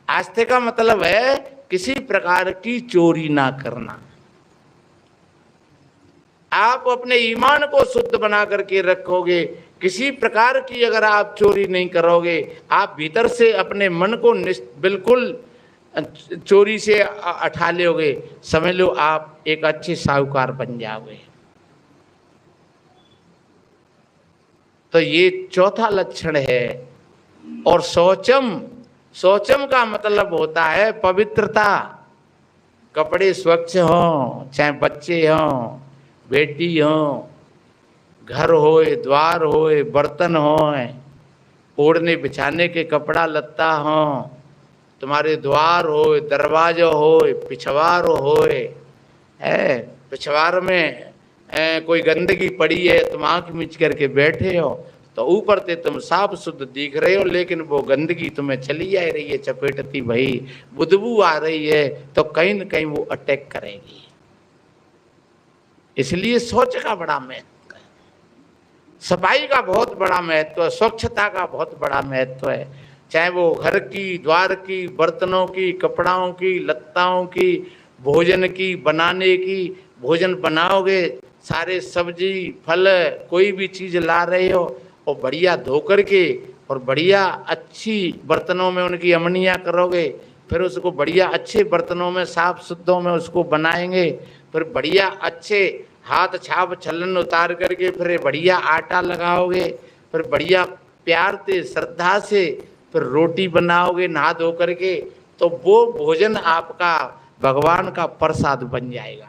आस्थे का मतलब है किसी प्रकार की चोरी ना करना। आप अपने ईमान को शुद्ध बना करके रखोगे, किसी प्रकार की अगर आप चोरी नहीं करोगे, आप भीतर से अपने मन को बिल्कुल चोरी से उठा लोगे, समझ लो आप एक अच्छे साहूकार बन जाओगे। तो ये चौथा लक्षण है। और शौचम, शौचम का मतलब होता है पवित्रता। कपड़े स्वच्छ हों, चाहे बच्चे हों, बेटी हों, घर होए, द्वार होए, बर्तन होए, ओढ़ने बिछाने के कपड़ा लत्ता हों, तुम्हारे द्वार होए, दरवाजा होए, पिछवार होए, है पिछवार में कोई गंदगी पड़ी है, तुम आंख मिच करके बैठे हो तो ऊपर से तुम साफ शुद्ध दिख रहे हो, लेकिन वो गंदगी तुम्हें चली आ रही है चपेटती भाई, बदबू आ रही है, तो कहीं न कहीं वो अटैक करेगी। इसलिए शौच का बड़ा महत्व है, सफाई का बहुत बड़ा महत्व है, स्वच्छता का बहुत बड़ा महत्व है। चाहे वो घर की, द्वार की, बर्तनों की, कपड़ाओं की, लत्ताओं की, भोजन की, बनाने की, भोजन बनाओगे, सारे सब्जी फल कोई भी चीज ला रहे हो और बढ़िया धो करके और बढ़िया अच्छी बर्तनों में उनकी अमनिया करोगे, फिर उसको बढ़िया अच्छे बर्तनों में साफ शुद्धों में उसको बनाएंगे, फिर बढ़िया अच्छे हाथ छाप छलन उतार करके फिर बढ़िया आटा लगाओगे, फिर बढ़िया प्यार से श्रद्धा से फिर रोटी बनाओगे नहा धो करके, तो वो भोजन आपका भगवान का प्रसाद बन जाएगा।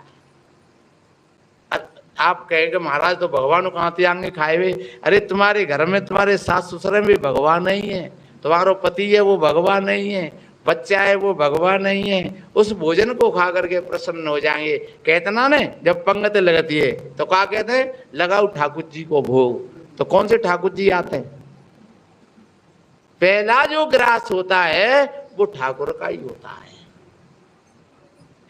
आप कहेंगे महाराज तो भगवान कहाँ से आएंगे खाए हुए? अरे तुम्हारे घर में तुम्हारे सास ससुर भी भगवान नहीं है, तुम्हारा पति है वो भगवान नहीं है, बच्चा है वो भगवान नहीं है, उस भोजन को खा करके प्रसन्न हो जाएंगे। कहते ना ने जब पंगत लगती है तो क्या कहते हैं, लगाओ ठाकुर जी को भोग। तो कौन से ठाकुर जी आते हैं? पहला जो ग्रास होता है वो ठाकुर का ही होता है।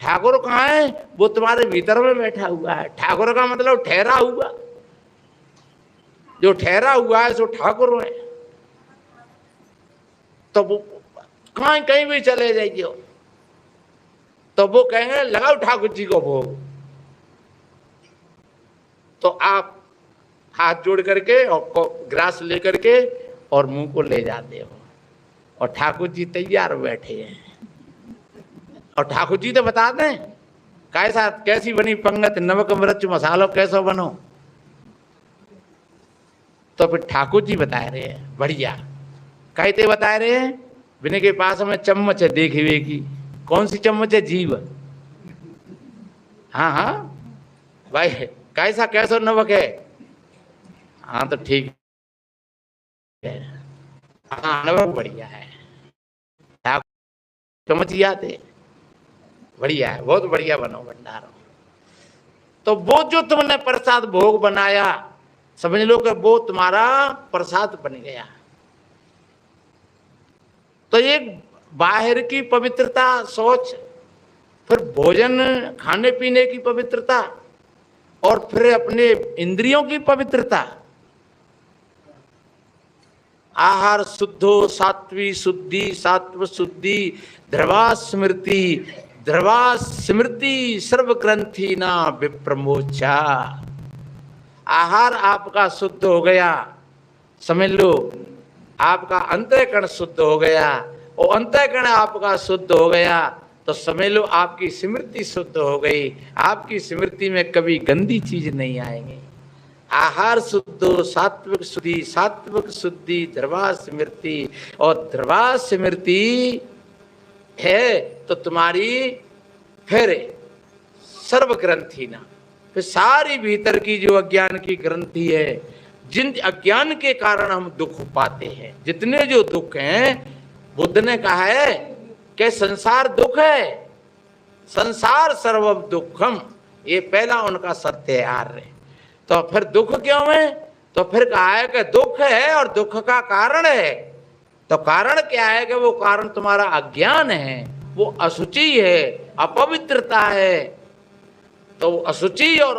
ठाकुर कहाँ है? वो तुम्हारे भीतर में बैठा हुआ है। ठाकुर का मतलब ठहरा हुआ, जो ठहरा हुआ है सो ठाकुर है। तो वो कहीं कहीं भी चले जाइए तो वो कहेंगे लगाओ ठाकुर जी को भोग। तो आप हाथ जोड़ करके और ग्रास लेकर के और मुंह को ले जाते हो और ठाकुर जी तैयार बैठे हैं। और ठाकुर जी तो बता दें कैसा कैसी बनी पंगत, नमक मिर्च मसालो कैसा बनो, तो फिर ठाकुर जी बता रहे हैं बढ़िया। कहते बता रहे हैं बिने के पास में चम्मच है देखे हुए की, कौन सी चम्मच है? जीव। हाँ हाँ भाई कैसा कैसा नमक है? हाँ तो ठीक है, हाँ नमक बढ़िया है। चम्मच याद है, बढ़िया है, बहुत बढ़िया बनो भंडारो। तो वो जो तुमने प्रसाद भोग बनाया समझ लो कि वो तुम्हारा प्रसाद बन गया। तो एक बाहर की पवित्रता शौच, फिर भोजन खाने पीने की पवित्रता, और फिर अपने इंद्रियों की पवित्रता। आहार शुद्धो सात्वी शुद्धि, सात्व शुद्धि, ध्रुवा स्मृति, ध्रुवा स्मृति सर्व ग्रंथि ना विप्रमोचा। आहार आपका शुद्ध हो गया, समझ लो आपका अंतःकरण शुद्ध हो गया, और अंतःकरण आपका शुद्ध हो गया तो समझ लो आपकी स्मृति शुद्ध हो गई। आपकी स्मृति में कभी गंदी चीज नहीं आएगी। आहार शुद्ध, सात्विक शुद्धि, सात्विक शुद्धि, ध्रुवा स्मृति, और ध्रुवा स्मृति है तो तुम्हारी फिर सर्व ग्रंथि ना, फिर सारी भीतर की जो अज्ञान की ग्रंथि है, जिन अज्ञान के कारण हम दुख पाते हैं, जितने जो दुख हैं, बुद्ध ने कहा है कि संसार दुख है, संसार सर्व दुखम, ये पहला उनका सत्य है आर्य। तो फिर दुख क्यों है? तो फिर कहा है कि दुख है और दुख का कारण है। तो कारण क्या है? कि वो कारण तुम्हारा अज्ञान है, वो अशुचि है, अपवित्रता है। तो अशुचि और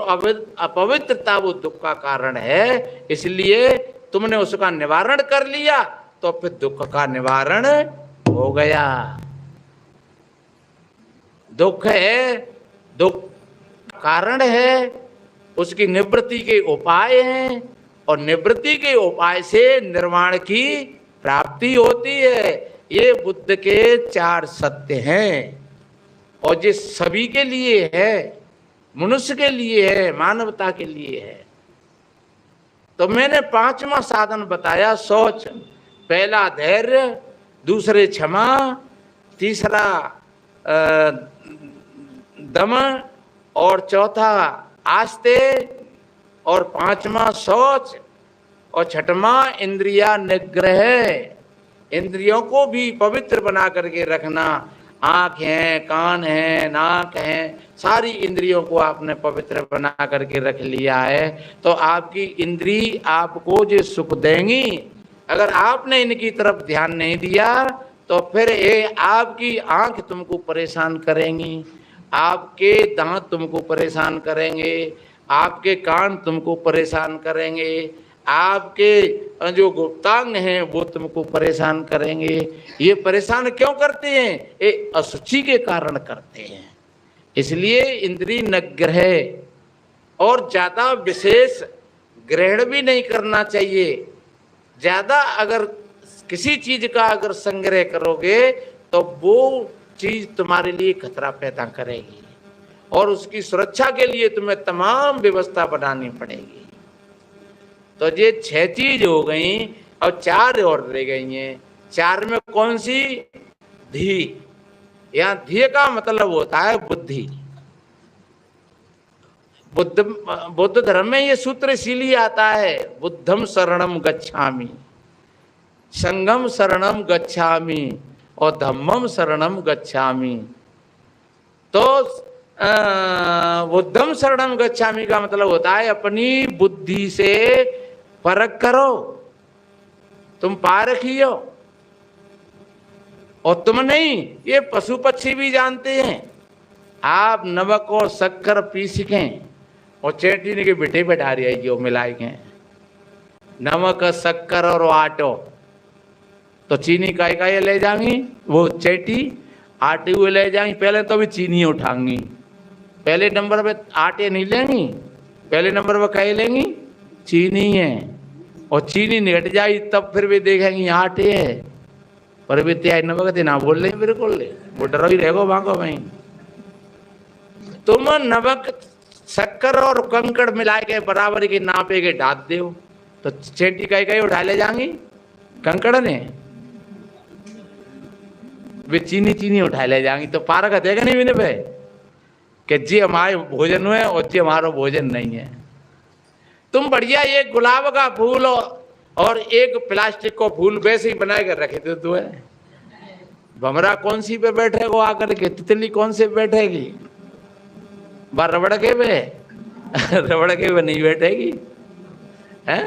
अपवित्रता वो दुख का कारण है, इसलिए तुमने उसका निवारण कर लिया तो फिर दुख का निवारण हो गया। दुख है, दुख कारण है, उसकी निवृत्ति के उपाय हैं, और निवृत्ति के उपाय से निर्वाण की प्राप्ति होती है। ये बुद्ध के 4 सत्य हैं, और ये सभी के लिए है, मनुष्य के लिए है, मानवता के लिए है। तो मैंने 5वां साधन बताया शौच। पहला धैर्य, दूसरे क्षमा, तीसरा दम, और चौथा आस्ते, और 5वां शौच, और 6वां इंद्रिया निग्रह। इंद्रियों को भी पवित्र बना करके रखना। आँख है, कान है, नाक है, सारी इंद्रियों को आपने पवित्र बना करके रख लिया है, तो आपकी इंद्री आपको जो सुख देंगी। अगर आपने इनकी तरफ ध्यान नहीं दिया तो फिर ये आपकी आँख तुमको परेशान करेंगी, आपके दांत तुमको परेशान करेंगे, आपके कान तुमको परेशान करेंगे, आपके जो गुप्तांग हैं वो तुमको परेशान करेंगे। ये परेशान क्यों करते हैं? ये अशुचि के कारण करते हैं। इसलिए इंद्रिय निग्रह, और ज्यादा विशेष ग्रहण भी नहीं करना चाहिए। ज्यादा अगर किसी चीज का अगर संग्रह करोगे तो वो चीज तुम्हारे लिए खतरा पैदा करेगी, और उसकी सुरक्षा के लिए तुम्हें तमाम व्यवस्था बनानी पड़ेगी। तो ये 6 चीज हो गई, और 4 और रह गई हैं। 4 में कौन सी? धी। यहाँ धी का मतलब होता है बुद्धि। बुद्ध धर्म में ये सूत्र इसीलिए आता है, बुद्धम शरणम गच्छामि, संघम शरणम गच्छामि, और धम्मम शरणम गच्छामि। तो बुद्धम शरणम गच्छामि का मतलब होता है अपनी बुद्धि से परख करो, तुम पारखियो। और तुम नहीं, ये पशु पक्षी भी जानते हैं। आप नमक और शक्कर पी सकें और चेटी के बिठे बैठा रही है मिलाई के नमक शक्कर और आटो, तो चीनी का ये ले जाएंगी, वो चेटी आटे हुए ले जाएंगी। पहले तो भी चीनी उठाएंगी, पहले नंबर पे आटे नहीं लेंगी, पहले नंबर पे कहे लेंगी चीनी है। और चीनी निकट जाए तब फिर भी देखेंगी आटे है, पर भी त्याग नमक ना बोल रहे बिल्कुल, वो डरो ही रहेगो भागो भाई। तुम नमक शक्कर और कंकड़ मिला के बराबर के नापे के डाल दो, तो चेटी कहीं उठा ले जाएंगी कंकड़ ने, वे चीनी उठा ले जाएंगी। तो पारा देगा नहीं मैंने भाई कि जी हमारे भोजन है और जी हमारा भोजन नहीं है। तुम बढ़िया एक गुलाब का फूल और एक प्लास्टिक को फूल वैसे ही बना कर रखे थे, तो है भमरा कौन सी पे बैठेगा आकर के, तितली कौन से बैठेगी? रबड़ के पे रबड़ के पे नहीं बैठेगी है,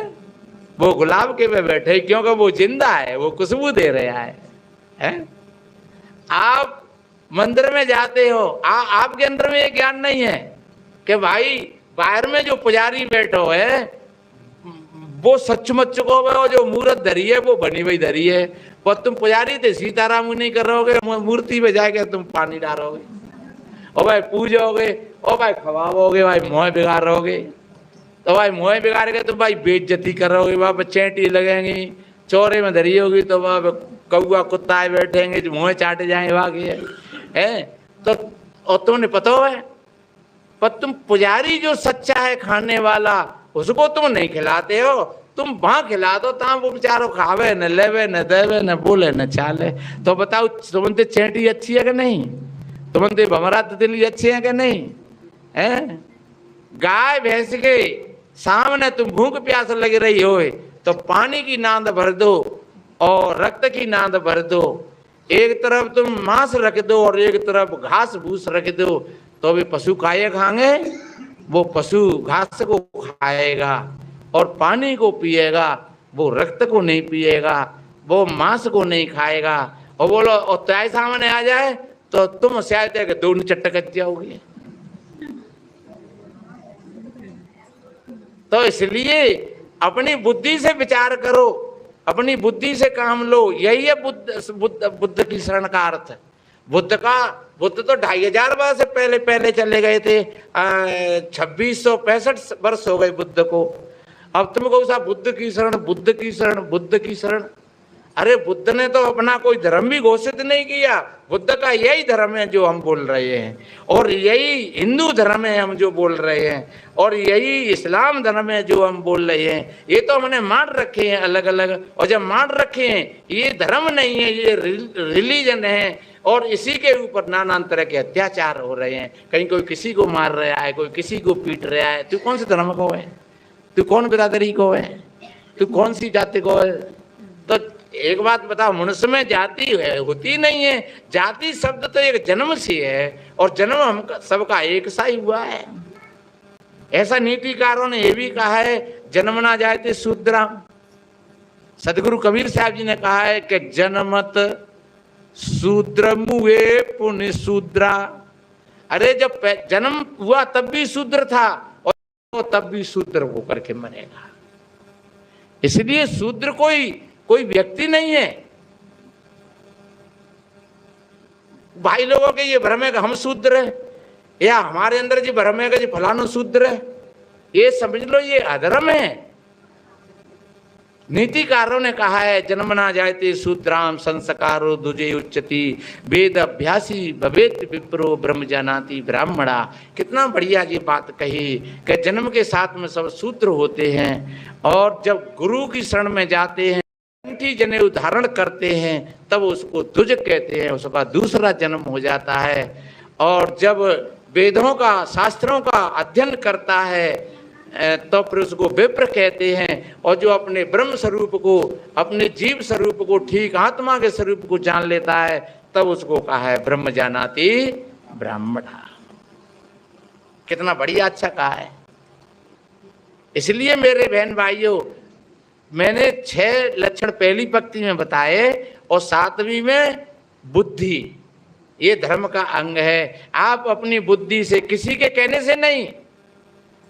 वो गुलाब के पे बैठे, क्योंकि वो जिंदा है, वो खुशबू दे रहा है? आप मंदिर में जाते हो, आपके अंदर में ये ज्ञान नहीं है कि भाई बाहर में जो पुजारी बैठो है वो सचमुच को वो जो मूर्त धरी है वो बनी हुई धरी है, पर तुम पुजारी थे सीताराम नहीं करोगे, मूर्ति में जाके तुम पानी डालोगे, ओ भाई पूजोगे, ओ भाई खवाओगे, भाई मोह बिगाड़ोगे, तो भाई मोह बिगाड़ के तुम भाई बेइज्जती करोगे, वहाँ पर चेंटी लगेंगी, चौरे में धरी होगी तो वहाँ कौआ कुत्ता बैठेंगे जो मुँह चाटे जाएंगे वागे है। तो और तुमने पता है, पर तुम पुजारी जो सच्चा है खाने वाला उसको तुम नहीं खिलाते हो, तुम वहां खिला दो ता वो बेचारो खावे न लेवे न देवे न बोले न चाले। तो बताओ तुमने चेंटी अच्छी है कि नहीं? तुमने भमरा तितली अच्छी है कि नहीं? है गाय भैंस के सामने तुम भूख प्यास लग रही हो तो पानी की नांद भर दो और रक्त की नांद भर दो, एक तरफ तुम मांस रख दो और एक तरफ घास भूस रख दो, तो भी पशु खाए खाएंगे, वो पशु घास को खाएगा और पानी को पिएगा, वो रक्त को नहीं पिएगा, वो मांस को नहीं खाएगा। और बोलो और त्याग सामने आ जाए तो तुम शायद दोनों चटक जाओगे। तो इसलिए अपनी बुद्धि से विचार करो, अपनी बुद्धि से काम लो, यही है बुद्ध की शरण का अर्थ। बुद्ध तो 2500 वर्ष से पहले चले गए थे। 2665 वर्ष हो गए बुद्ध को। अब तुम कहो साहब बुद्ध की शरण, बुद्ध की शरण, बुद्ध की शरण। अरे बुद्ध ने तो अपना कोई धर्म भी घोषित नहीं किया। बुद्ध का यही धर्म है जो हम बोल रहे हैं, और यही हिंदू धर्म है हम जो बोल रहे हैं, और यही इस्लाम धर्म है जो हम बोल रहे हैं। ये तो हमने मान रखे हैं अलग अलग, और जब मान रखे हैं ये धर्म नहीं है, ये रिलीजन है, और इसी के ऊपर नाना तरह के अत्याचार हो रहे हैं। कहीं कोई किसी को मार रहा है, कोई किसी को पीट रहा है। तू कौन से धर्म को है? तू कौन बिरादरी को है? तू कौन सी जाति को है? तो एक बात बताओ, मनुष्य में जाति होती नहीं है। जाति शब्द तो एक जन्म से है, और जन्म हम सबका एक सा ही हुआ है। ऐसा नीतिकारों ने यह भी कहा है, जन्मना जायते शूद्रा। सदगुरु कबीर साहब जी ने कहा है कि जन्मत शूद्र मुए पुण्य शूद्रा। अरे जब जन्म हुआ तब भी शूद्र था, और तब भी शूद्र होकर के मरेगा। इसलिए शूद्र कोई व्यक्ति नहीं है। भाई लोगों के ये भ्रम है कि हम शूद्र है, या हमारे अंदर जी भ्रम है कि जी फलाना शूद्र है। ये समझ लो ये अधर्म है। नीतिकारों ने कहा है, जन्मना जायते शूद्राम संस्कारो दुजे उच्चति, वेद अभ्यासी भवेत विप्रो ब्रह्म जानाति ब्राह्मणा। कितना बढ़िया ये बात कही कि जन्म के साथ में सब शूद्र होते हैं, और जब गुरु की शरण में जाते हैं, कंठी जनेऊ धारण करते हैं, तब उसको द्विज कहते हैं, उसका दूसरा जन्म हो जाता है। और जब वेदों का शास्त्रों का अध्ययन करता है तो फिर उसको विप्र कहते हैं। और जो अपने ब्रह्म स्वरूप को, अपने जीव स्वरूप को, ठीक आत्मा के स्वरूप को जान लेता है, तब उसको कहा है ब्रह्म जानाति ब्राह्मणा। कितना बढ़िया अच्छा कहा है। इसलिए मेरे बहन भाइयों, मैंने 6 लक्षण पहली पंक्ति में बताए, और 7वीं में बुद्धि, ये धर्म का अंग है। आप अपनी बुद्धि से, किसी के कहने से नहीं।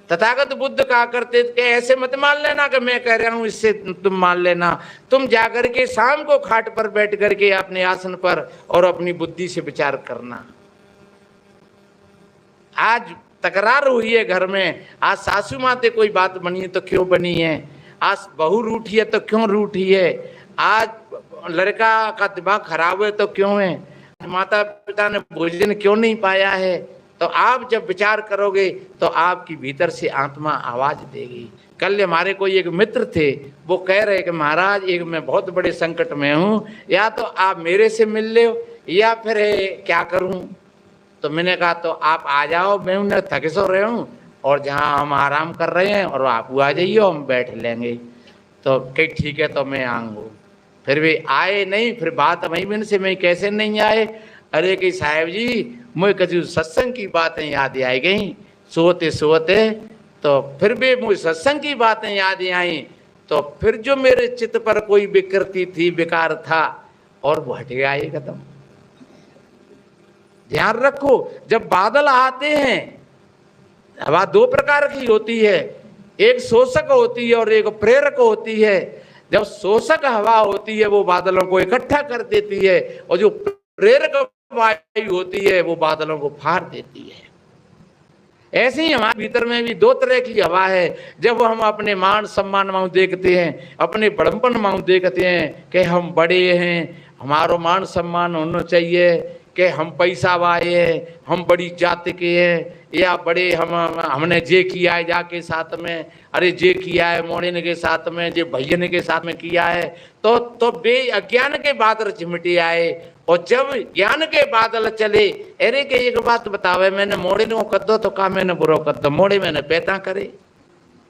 तथागत बुद्ध कहा करते थे, ऐसे मत मान लेना कि मैं कह रहा हूं इससे तुम मान लेना। तुम जाकर के शाम को खाट पर बैठ करके अपने आसन पर और अपनी बुद्धि से विचार करना। आज तकरार हुई है घर में, आज सासू माते कोई बात बनी है तो क्यों बनी है, आज बहू रूठी है तो क्यों रूठी है, आज लड़का का दिमाग खराब है तो क्यों है, माता पिता ने भोजन क्यों नहीं पाया है। तो आप जब विचार करोगे तो आपकी भीतर से आत्मा आवाज देगी। कल हमारे कोई एक मित्र थे, वो कह रहे कि महाराज एक मैं बहुत बड़े संकट में हूँ, या तो आप मेरे से मिल ले या फिर क्या करूँ। तो मैंने कहा तो आप आ जाओ, मैं उन्हें थके सो रहे हूँ और जहाँ हम आराम कर रहे हैं और आप आ जाइए, हम बैठ लेंगे। तो कहीं ठीक है तो मैं आऊँगा। फिर भी आए नहीं। फिर बात वहीं में से मैं कैसे नहीं आए, अरे कि साहब जी मुझे कभी सत्संग की बातें याद आई गई सोते सोते। तो फिर भी मुझे सत्संग की बातें याद आई, तो फिर जो मेरे चित्त पर कोई विकृति थी, विकार था, और वो हट गया एकदम। ध्यान रखो, जब बादल आते हैं, हवा 2 प्रकार की होती है, एक शोषक होती है और एक प्रेरक होती है। जब शोषक हवा होती है वो बादलों को इकट्ठा कर देती है, और जो प्रेरक वायु होती है वो बादलों को फाड़ देती है। ऐसे ही हमारे भीतर में भी 2 तरह की हवा है। जब हम अपने मान सम्मान माऊ देखते हैं, अपने बड़प्पन माऊ देखते हैं कि हम बड़े हैं, हमारा मान सम्मान होना चाहिए, कि हम पैसा वाले हैं, हम बड़ी जाति के हैं, या बड़े हमने जे किया है जाके साथ में, अरे जे किया है मोड़े के साथ में, जे भैया के साथ में किया है, तो बे अज्ञान के बादल चिमटे आए। और जब ज्ञान के बादल चले, अरे के एक बात बतावे, मैंने मोड़े ने कद्दो तो का मैंने बुरो कद्दो, मोड़े मैंने पैदा करे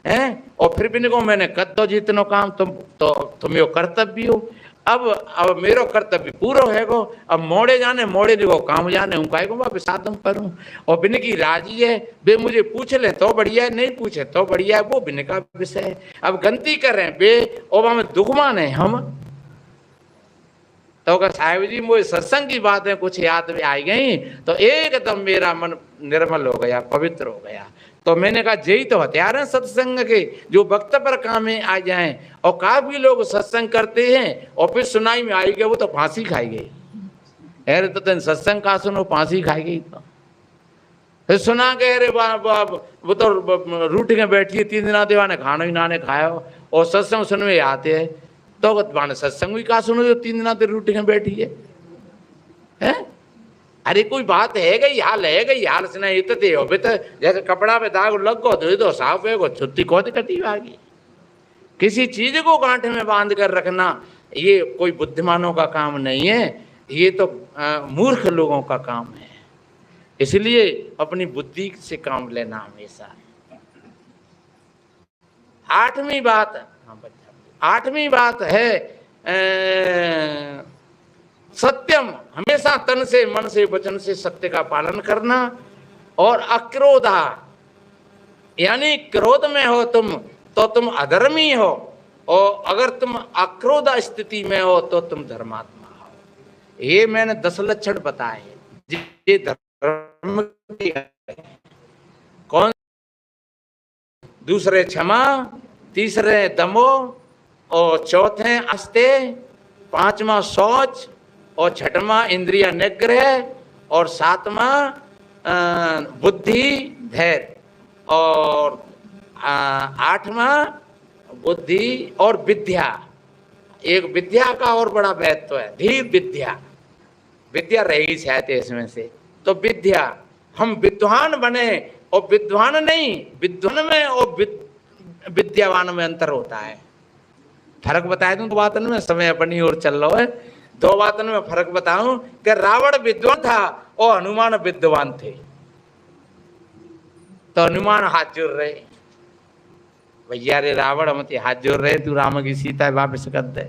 हैं, और फिर भी को मैंने कद्दो जितनो काम तुम यो कर्तव्य हो। अब मेरो कर्तव्य पूरा है गो, अब मोड़े जाने मोड़े को काम जाने, हूँ काय को वापस साधन करूँ। और बिन की राजी है, बे मुझे पूछ ले तो बढ़िया है, नहीं पूछे तो बढ़िया है, वो बिन का विषय है। अब गलती कर रहे हैं बे, और हमें दुखमान है हम। तो अगर साहिब जी मुझे सत्संग की बातें कुछ याद में आई गई तो एकदम मेरा मन निर्मल हो गया, पवित्र हो गया। तो मैंने कहा यही तो हथियार हैं सत्संग के, जो वक्त पर काम में आ जाएं। और काफी लोग सत्संग करते हैं और फिर सुनाई में आई गए वो तो फांसी खाई गई। अरे तो तेन सत्संग का सुनो फांसी खाई गई तो फिर सुना के अरे वो तो रूटी में बैठी है 3 दिन आते वाने खाना ही नाने खाया और सत्संग सुनवे आते है तो वाने सत्संग भी का सुनो जो 3 दिन आते रूटी में बैठी है हैं? अरे कोई बात है गई हाल है गई हाल से नहीं तो हो जैसे कपड़ा पे दाग लग गो तो साफ है छुट्टी कौन कटी आगे किसी चीज को गांठ में बांध कर रखना ये कोई बुद्धिमानों का काम नहीं है, ये तो मूर्ख लोगों का काम है। इसलिए अपनी बुद्धि से काम लेना हमेशा। 8वीं बात है सत्यम, हमेशा तन से मन से वचन से सत्य का पालन करना। और अक्रोधा, यानी क्रोध में हो तुम तो तुम अधर्मी हो, और अगर तुम अक्रोध स्थिति में हो तो तुम धर्मात्मा हो। ये मैंने 10 लक्षण बताए। ये धर्म कौन? दूसरे क्षमा, तीसरे दमो, और चौथे आस्ते, 5वां शौच, और 6वां इंद्रिय निग्रह, और 7वां बुद्धि धैर्य, और 8वां बुद्धि और विद्या। एक विद्या का और बड़ा महत्व है, धीर विद्या। विद्या रहेगी शायद इसमें से, तो विद्या हम विद्वान बने, और विद्वान नहीं, विद्वान में और विद्यावान में अंतर होता है। फर्क बताए दूं 2 बातों में, समय अपनी ओर चल रहा है। 2 बातों में फर्क बताऊं कि रावण विद्वान था और हनुमान विद्वान थे। तो हनुमान हाथ जोड़ रहे, भैया रे रावण हम हाथ जोड़ रहे, तू राम की सीता वापस कर दे।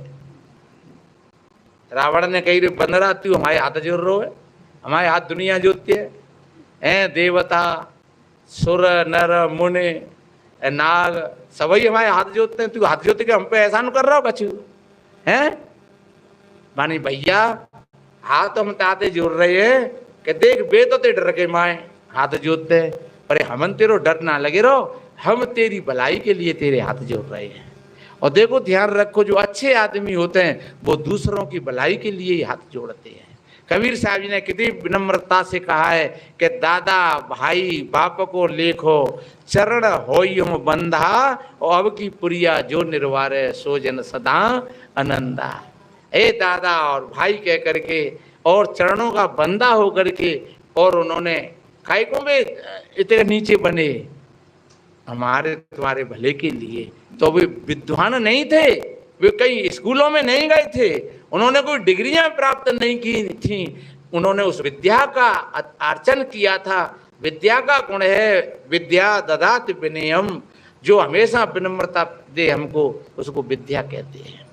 रावण ने कही रे बंदरा, तू हमारे हाथ जोड़ रहे है, हमारे हाथ दुनिया जोड़ती है, देवता सुर नर मुनि नाग सभी हमारे हाथ जोड़ते हैं, तू हाथ जोड़ते के हम पे एहसान कर रहा हो कछु हैं? मानी भैया हाथ हम ताते जोड़ रहे हैं कि देख बे तो ते डर के माए हाथ जोड़ते, पर हम तेरो डर ना लगे रहो, हम तेरी भलाई के लिए तेरे हाथ जोड़ रहे हैं। और देखो ध्यान रखो, जो अच्छे आदमी होते हैं वो दूसरों की भलाई के लिए ही हाथ जोड़ते हैं। कबीर साहब जी ने कितनी विनम्रता से कहा है कि दादा भाई बाप को लेखो, चरण होइयो बंधा, और अब की पुरिया जो निर्वारे सो जन सदा आनंदा। ए दादा और भाई कह करके और चरणों का बंदा हो करके, और उन्होंने काय को भी इतने नीचे बने हमारे तुम्हारे भले के लिए। तो वे विद्वान नहीं थे, वे कई स्कूलों में नहीं गए थे, उन्होंने कोई डिग्रियां प्राप्त नहीं की थी, उन्होंने उस विद्या का अर्चन किया था। विद्या का गुण है विद्या ददाति विनयम, जो हमेशा विनम्रता दे हमको, उसको विद्या कहते हैं।